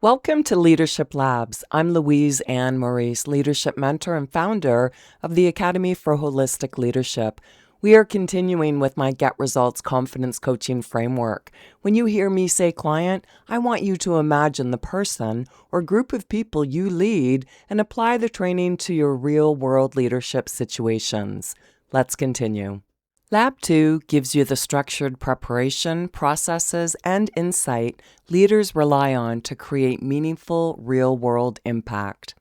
Welcome to Leadership Labs. I'm Louise and Maurice, leadership mentor and founder of the Academy for Holistic Leadership. We are continuing with my Get Results Confidence Coaching Framework. When you hear me say client, I want you to imagine the person or group of people you lead and apply the training to your real-world leadership situations. Let's continue. Lab 2 gives you the structured preparation, processes, and insight leaders rely on to create meaningful, real-world impact.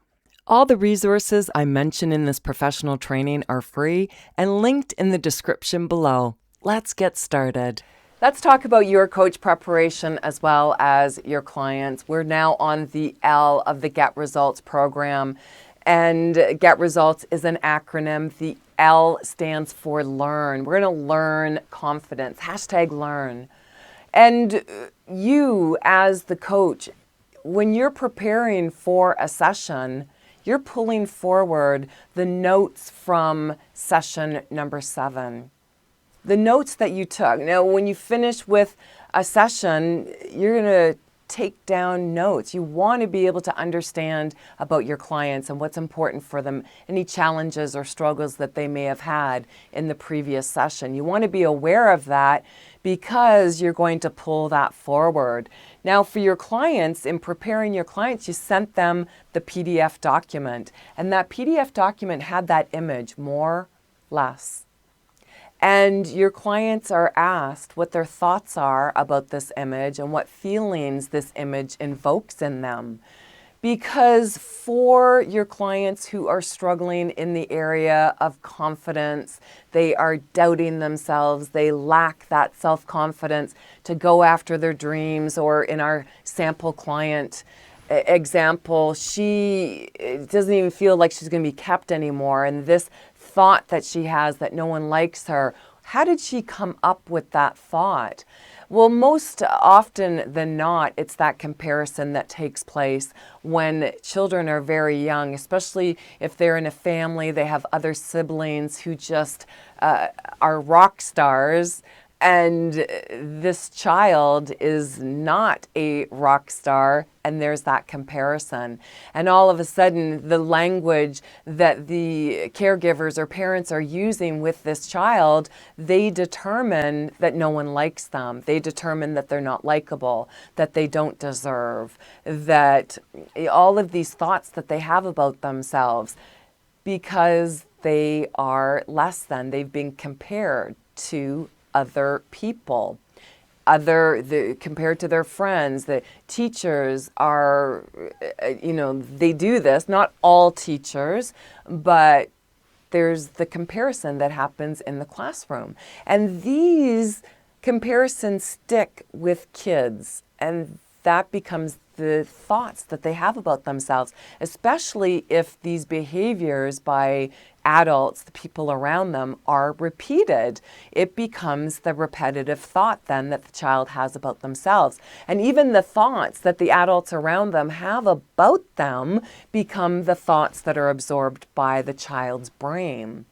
All the resources I mention in this professional training are free and linked in the description below. Let's get started. Let's talk about your coach preparation as well as your clients. We're now on the L of the Get Results program, and Get Results is an acronym. The L stands for learn. We're going to learn confidence, #learn. And you as the coach, when you're preparing for a session, you're pulling forward the notes from session number 7. The notes that you took. Now, when you finish with a session, you're going to take down notes. You want to be able to understand about your clients and what's important for them, any challenges or struggles that they may have had in the previous session. You want to be aware of that because you're going to pull that forward. Now, for your clients, in preparing your clients, you sent them the PDF document, and that PDF document had that image, more, less. And your clients are asked what their thoughts are about this image and what feelings this image invokes in them. Because for your clients who are struggling in the area of confidence, they are doubting themselves, they lack that self-confidence to go after their dreams, or in our sample client example, she doesn't even feel like she's going to be kept anymore. And this thought that she has that no one likes her, how did she come up with that thought? Well, most often than not, it's that comparison that takes place when children are very young, especially if they're in a family, they have other siblings who just are rock stars. And this child is not a rock star, and there's that comparison. And all of a sudden, the language that the caregivers or parents are using with this child, they determine that no one likes them. They determine that they're not likable, that they don't deserve, that all of these thoughts that they have about themselves, because they are less than, they've been compared to other people, compared to their friends. The teachers are, they do this, not all teachers, but there's the comparison that happens in the classroom. And these comparisons stick with kids, and that becomes the thoughts that they have about themselves, especially if these behaviors by adults, the people around them, are repeated. It becomes the repetitive thought then that the child has about themselves. And even the thoughts that the adults around them have about them become the thoughts that are absorbed by the child's brain.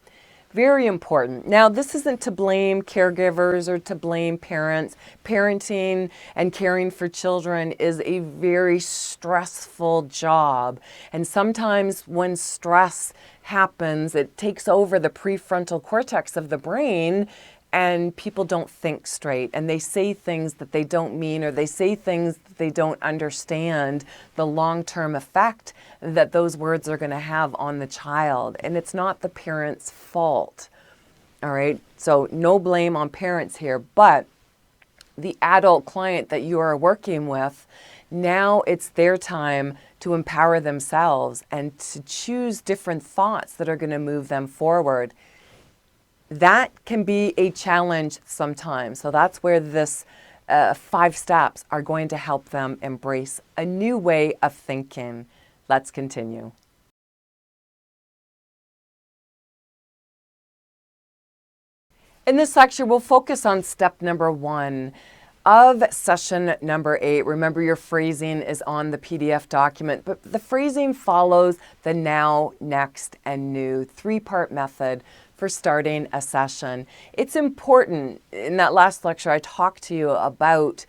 Very important. Now, this isn't to blame caregivers or to blame parents. Parenting and caring for children is a very stressful job. And sometimes when stress happens, it takes over the prefrontal cortex of the brain, and people don't think straight, and they say things that they don't mean, or they say things that they don't understand the long-term effect that those words are going to have on the child. And it's not the parent's fault. All right, so no blame on parents here, but the adult client that you are working with, now it's their time to empower themselves and to choose different thoughts that are going to move them forward. That can be a challenge sometimes. So that's where this 5 steps are going to help them embrace a new way of thinking. Let's continue. In this lecture, we'll focus on step number 1 of session number 8. Remember, your phrasing is on the PDF document, but the phrasing follows the now, next, and new 3-part method for starting a session. It's important. In that last lecture, I talked to you about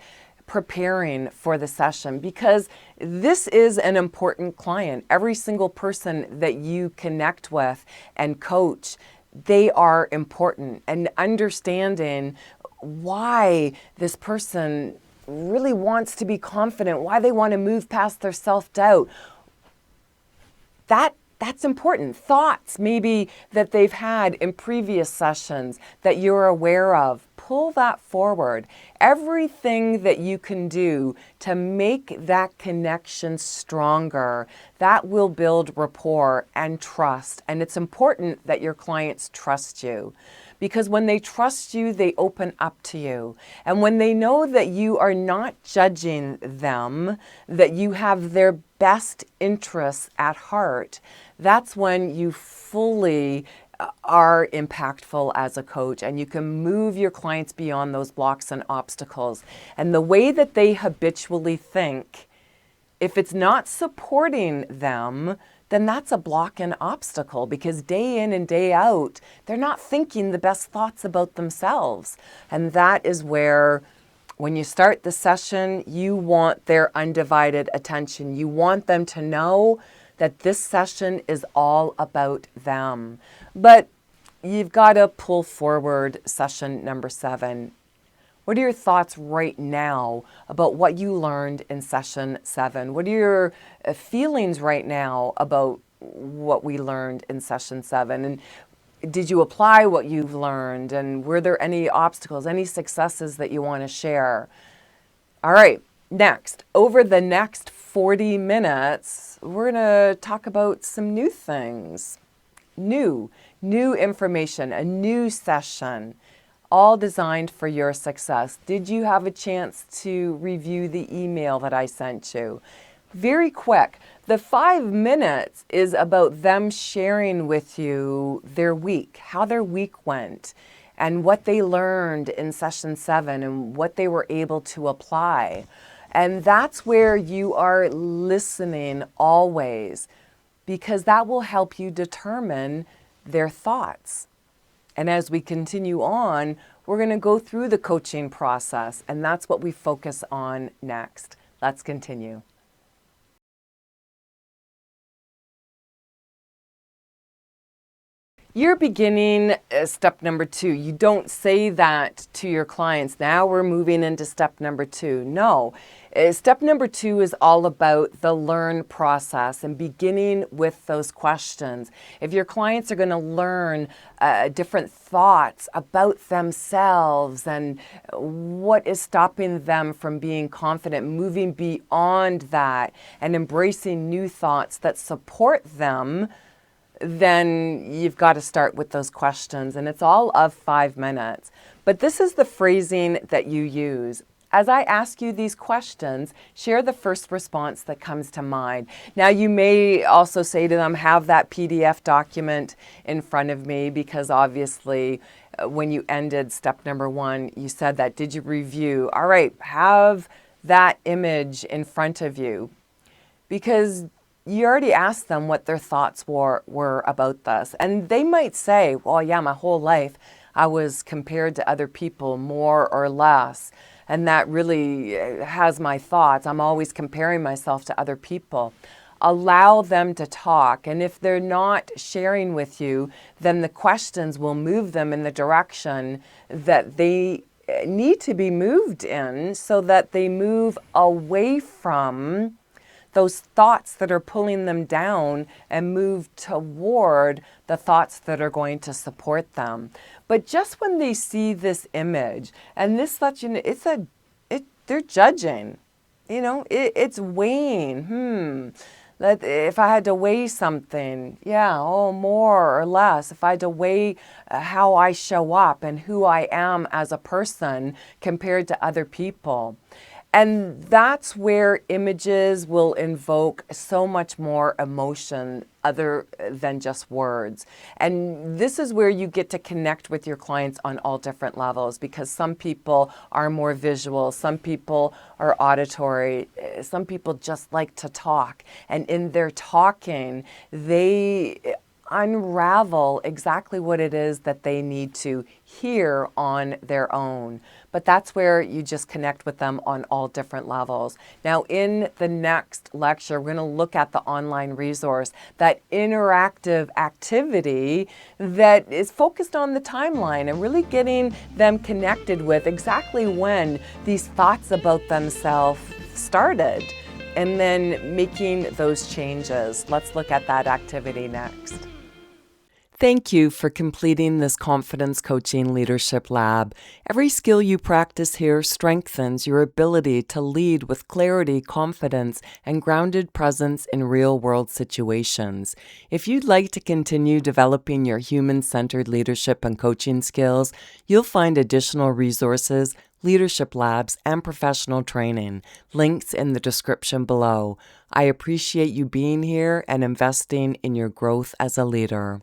preparing for the session, because this is an important client. Every single person that you connect with and coach, they are important. And understanding why this person really wants to be confident, why they want to move past their self-doubt, that's important. Thoughts maybe that they've had in previous sessions that you're aware of, pull that forward. Everything that you can do to make that connection stronger, that will build rapport and trust. And it's important that your clients trust you, because when they trust you, they open up to you. And when they know that you are not judging them, that you have their best interests at heart, that's when you fully are impactful as a coach, and you can move your clients beyond those blocks and obstacles. And the way that they habitually think, if it's not supporting them, then that's a block and obstacle, because day in and day out, they're not thinking the best thoughts about themselves. And that is where, when you start the session, you want their undivided attention. You want them to know that this session is all about them. But you've got to pull forward session number 7. What are your thoughts right now about what you learned in session 7? What are your feelings right now about what we learned in session 7? And did you apply what you've learned? And were there any obstacles, any successes that you want to share? All right, next, over the next 40 minutes, we're going to talk about some new things. New information, a new session, all designed for your success. Did you have a chance to review the email that I sent you? Very quick. The 5 minutes is about them sharing with you their week, how their week went, and what they learned in session 7 and what they were able to apply. And that's where you are listening always, because that will help you determine their thoughts. And as we continue on, we're going to go through the coaching process, and that's what we focus on next. Let's continue. You're beginning step number 2. You don't say that to your clients. Now we're moving into step number 2. No. Step number 2 is all about the learn process and beginning with those questions. If your clients are going to learn different thoughts about themselves and what is stopping them from being confident, moving beyond that and embracing new thoughts that support them, then you've got to start with those questions. And it's all of 5 minutes. But this is the phrasing that you use. As I ask you these questions, share the first response that comes to mind. Now, you may also say to them, have that PDF document in front of me, because obviously when you ended step number 1, you said that. Did you review? All right, have that image in front of you, because you already asked them what their thoughts were about this. And they might say, well, yeah, my whole life I was compared to other people more or less. And that really has my thoughts. I'm always comparing myself to other people. Allow them to talk. And if they're not sharing with you, then the questions will move them in the direction that they need to be moved in, so that they move away from those thoughts that are pulling them down and move toward the thoughts that are going to support them. But just when they see this image, and this lets you know, they're judging, it's weighing, that if I had to weigh something, more or less, if I had to weigh how I show up and who I am as a person compared to other people. And that's where images will invoke so much more emotion other than just words. And this is where you get to connect with your clients on all different levels, because some people are more visual, some people are auditory, some people just like to talk. And in their talking, they unravel exactly what it is that they need to hear on their own. But that's where you just connect with them on all different levels. Now, in the next lecture, we're going to look at the online resource, that interactive activity that is focused on the timeline and really getting them connected with exactly when these thoughts about themselves started, and then making those changes. Let's look at that activity next. Thank you for completing this Confidence Coaching Leadership Lab. Every skill you practice here strengthens your ability to lead with clarity, confidence, and grounded presence in real-world situations. If you'd like to continue developing your human-centered leadership and coaching skills, you'll find additional resources, leadership labs, and professional training. Links in the description below. I appreciate you being here and investing in your growth as a leader.